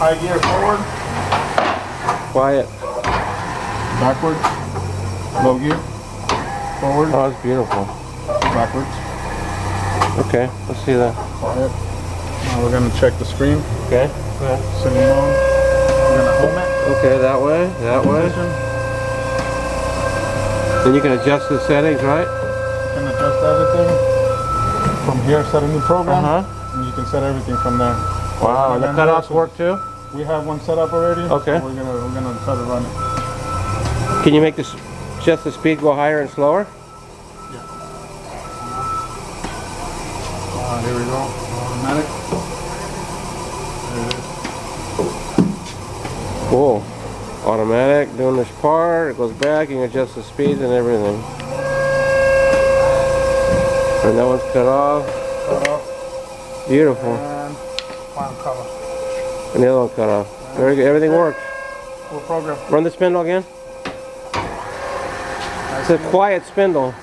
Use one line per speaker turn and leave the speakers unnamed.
High gear forward.
Quiet.
Backwards. Low gear. Forward.
Oh, it's beautiful.
Backwards.
Okay, let's see that.
Quiet. Now we're going to check the screen.
Okay, go ahead.
Single mode. We're going to home it.
Okay, that way, that way. Then you can adjust the settings, right?
You can adjust everything. From here, set a new program. And you can set everything from there.
Wow, and the cutoffs work too?
We have one set up already.
Okay.
So we're gonna try to run it.
Can you make this just the speed go higher and slower?
Yeah. Here we go. Automatic. There it is.
Cool. Automatic, doing this part, it goes back, you can adjust the speed and everything. And that one's cut off.
Cut off.
Beautiful.
And final cover.
And the other one cut off. Very good. Everything works.
Full program.
Run the spindle again. It's a quiet spindle.